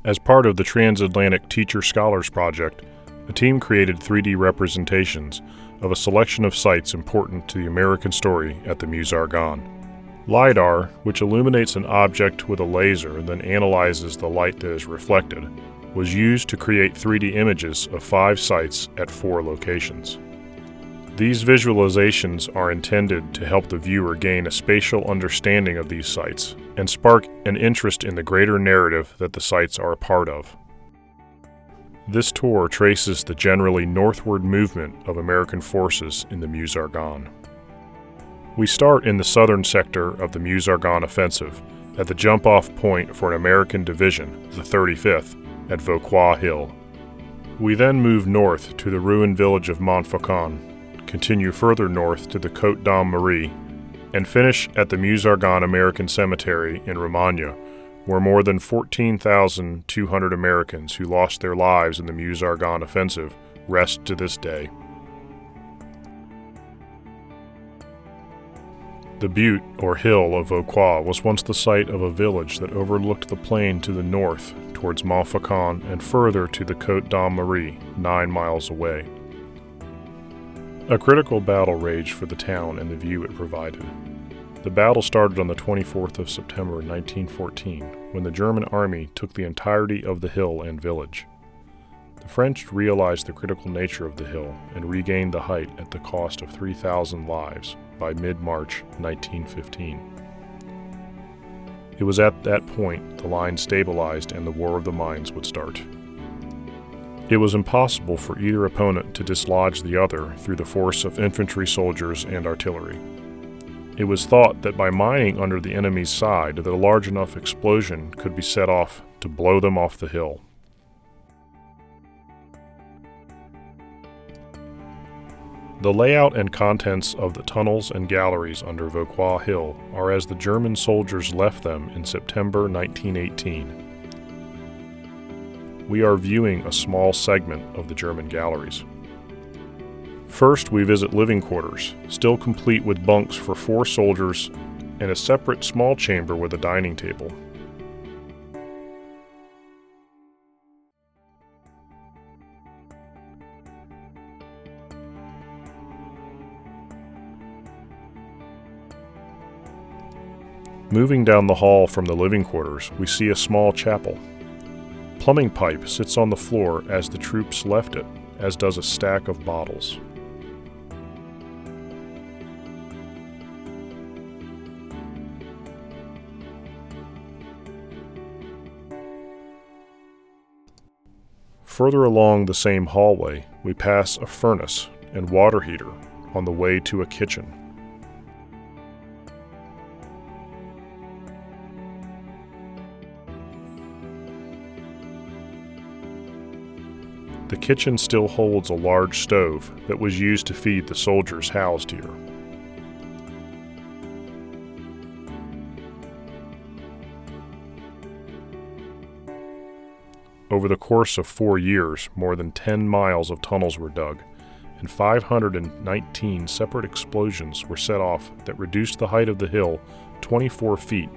As part of the Transatlantic Teacher Scholars Project, the team created 3D representations of a selection of sites important to the American story at the Meuse Argonne. LiDAR, which illuminates an object with a laser and then analyzes the light that is reflected, was used to create 3D images of 5 sites at 4 locations. These visualizations are intended to help the viewer gain a spatial understanding of these sites and spark an interest in the greater narrative that the sites are a part of. This tour traces the generally northward movement of American forces in the Meuse Argonne. We start in the southern sector of the Meuse Argonne offensive at the jump-off point for an American division, the 35th, at Vauquois Hill. We then move north to the ruined village of Montfaucon, continue further north to the Côte d'Amme-Marie, and finish at the Meuse Argonne American Cemetery in Romagne, where more than 14,200 Americans who lost their lives in the Meuse Argonne offensive rest to this day. The butte, or hill, of Vauquois was once the site of a village that overlooked the plain to the north towards Montfaucon and further to the Côte d'Amme-Marie, 9 miles away. A critical battle raged for the town and the view it provided. The battle started on the 24th of September 1914, when the German army took the entirety of the hill and village. The French realized the critical nature of the hill and regained the height at the cost of 3,000 lives by mid-March 1915. It was at that point the line stabilized and the War of the Mines would start. It was impossible for either opponent to dislodge the other through the force of infantry soldiers and artillery. It was thought that by mining under the enemy's side that a large enough explosion could be set off to blow them off the hill. The layout and contents of the tunnels and galleries under Vauquois Hill are as the German soldiers left them in September 1918. We are viewing a small segment of the German galleries. First, we visit living quarters, still complete with bunks for 4 soldiers and a separate small chamber with a dining table. Moving down the hall from the living quarters, we see a small chapel. Plumbing pipe sits on the floor as the troops left it, as does a stack of bottles. Further along the same hallway, we pass a furnace and water heater on the way to a kitchen. The kitchen still holds a large stove that was used to feed the soldiers housed here. Over the course of 4 years, more than 10 miles of tunnels were dug, and 519 separate explosions were set off that reduced the height of the hill 24 feet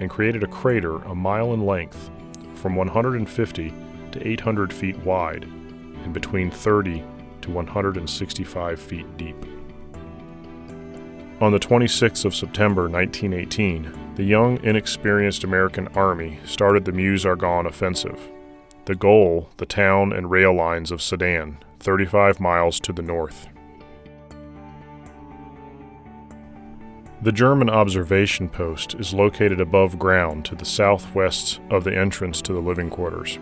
and created a crater a mile in length, from 150 to 800 feet wide, and between 30 to 165 feet deep. On the 26th of September 1918, the young, inexperienced American Army started the Meuse Argonne offensive. The goal, the town and rail lines of Sedan, 35 miles to the north. The German observation post is located above ground to the southwest of the entrance to the living quarters.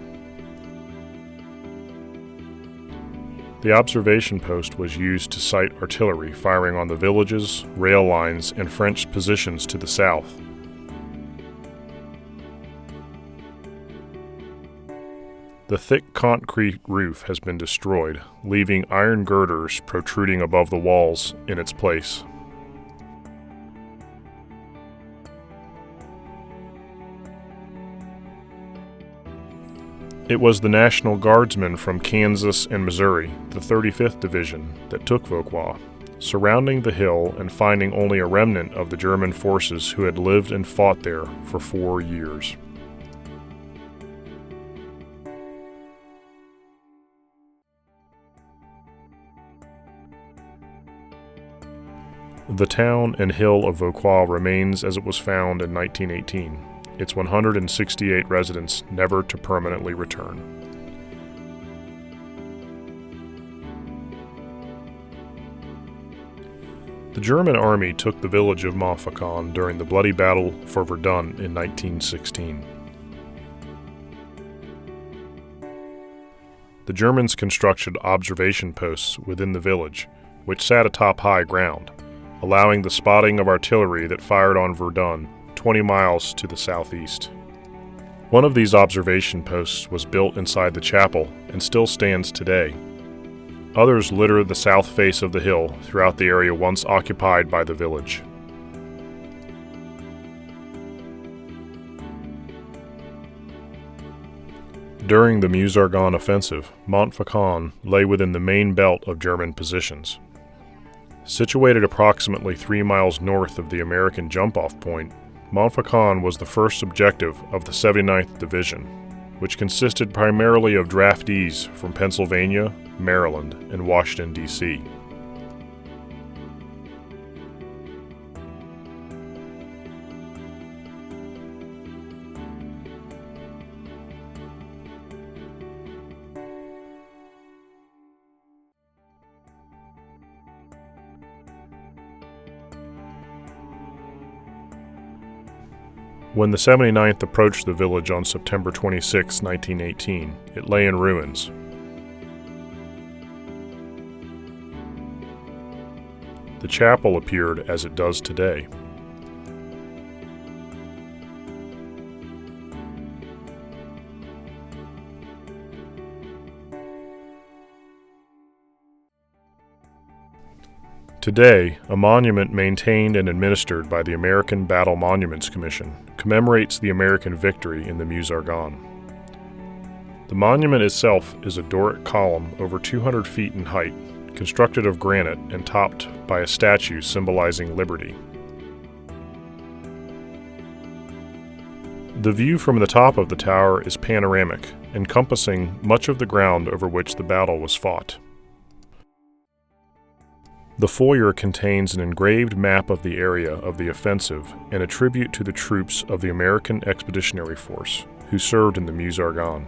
The observation post was used to sight artillery firing on the villages, rail lines, and French positions to the south. The thick concrete roof has been destroyed, leaving iron girders protruding above the walls in its place. It was the National Guardsmen from Kansas and Missouri, the 35th Division, that took Vauquois, surrounding the hill and finding only a remnant of the German forces who had lived and fought there for 4 years. The town and hill of Vauquois remains as it was found in 1918, its 168 residents never to permanently return. The German army took the village of Montfaucon during the bloody battle for Verdun in 1916. The Germans constructed observation posts within the village, which sat atop high ground, allowing the spotting of artillery that fired on Verdun 20 miles to the southeast. One of these observation posts was built inside the chapel and still stands today. Others litter the south face of the hill throughout the area once occupied by the village. During the Meuse-Argonne offensive, Montfaucon lay within the main belt of German positions. Situated approximately 3 miles north of the American jump-off point, Montfaucon was the first objective of the 79th Division, which consisted primarily of draftees from Pennsylvania, Maryland, and Washington, D.C. When the 79th approached the village on September 26, 1918, it lay in ruins. The chapel appeared as it does today. Today, a monument maintained and administered by the American Battle Monuments Commission commemorates the American victory in the Meuse-Argonne. The monument itself is a Doric column over 200 feet in height, constructed of granite and topped by a statue symbolizing liberty. The view from the top of the tower is panoramic, encompassing much of the ground over which the battle was fought. The foyer contains an engraved map of the area of the offensive and a tribute to the troops of the American Expeditionary Force who served in the Meuse-Argonne.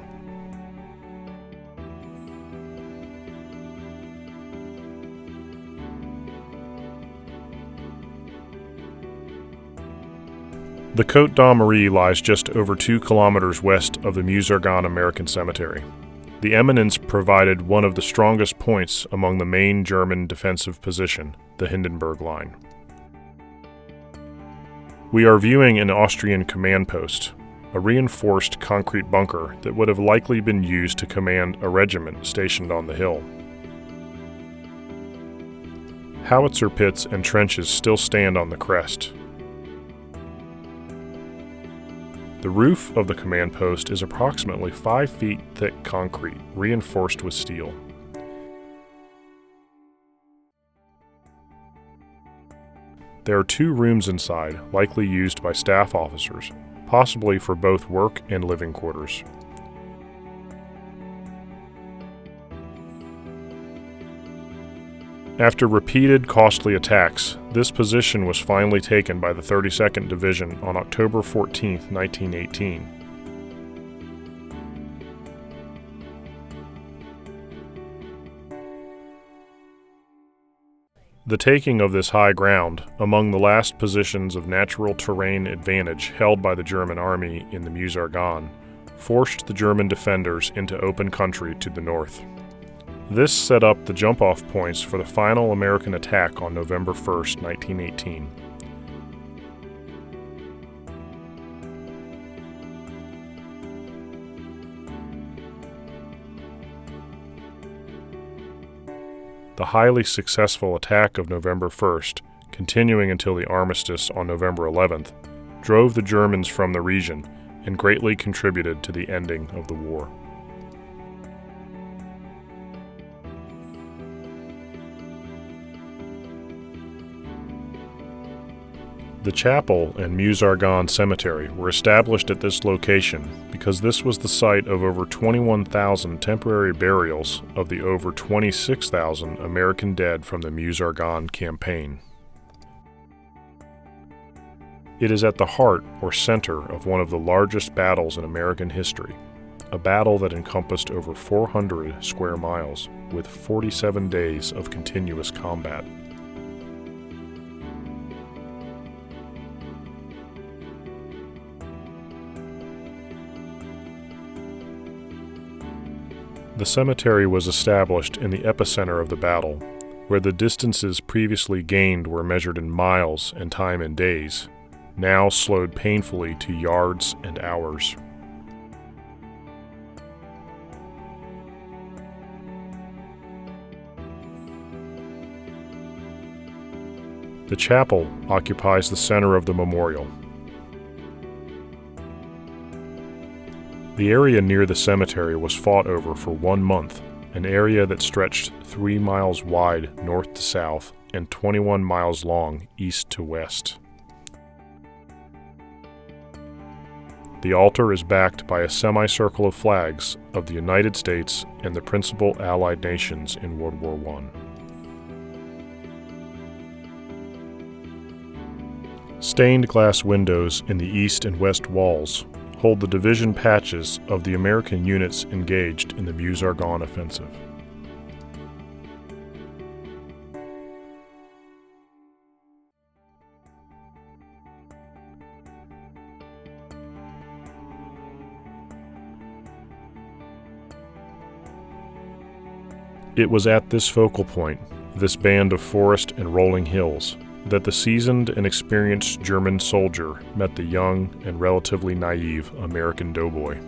The Côte d'Armorié lies just over 2 kilometers west of the Meuse-Argonne American Cemetery. The eminence provided one of the strongest points among the main German defensive position, the Hindenburg Line. We are viewing an Austrian command post, a reinforced concrete bunker that would have likely been used to command a regiment stationed on the hill. Howitzer pits and trenches still stand on the crest. The roof of the command post is approximately 5 feet thick concrete, reinforced with steel. There are 2 rooms inside, likely used by staff officers, possibly for both work and living quarters. After repeated costly attacks, this position was finally taken by the 32nd Division on October 14, 1918. The taking of this high ground, among the last positions of natural terrain advantage held by the German army in the Meuse-Argonne, forced the German defenders into open country to the north. This set up the jump-off points for the final American attack on November 1, 1918. The highly successful attack of November 1st, continuing until the armistice on November 11th, drove the Germans from the region and greatly contributed to the ending of the war. The chapel and Meuse-Argonne Cemetery were established at this location because this was the site of over 21,000 temporary burials of the over 26,000 American dead from the Meuse-Argonne campaign. It is at the heart or center of one of the largest battles in American history, a battle that encompassed over 400 square miles with 47 days of continuous combat. The cemetery was established in the epicenter of the battle, where the distances previously gained were measured in miles and time in days, now slowed painfully to yards and hours. The chapel occupies the center of the memorial. The area near the cemetery was fought over for 1 month, an area that stretched 3 miles wide north to south and 21 miles long east to west. The altar is backed by a semicircle of flags of the United States and the principal Allied nations in World War I. Stained glass windows in the east and west walls hold the division patches of the American units engaged in the Meuse-Argonne offensive. It was at this focal point, this band of forest and rolling hills, that the seasoned and experienced German soldier met the young and relatively naive American doughboy.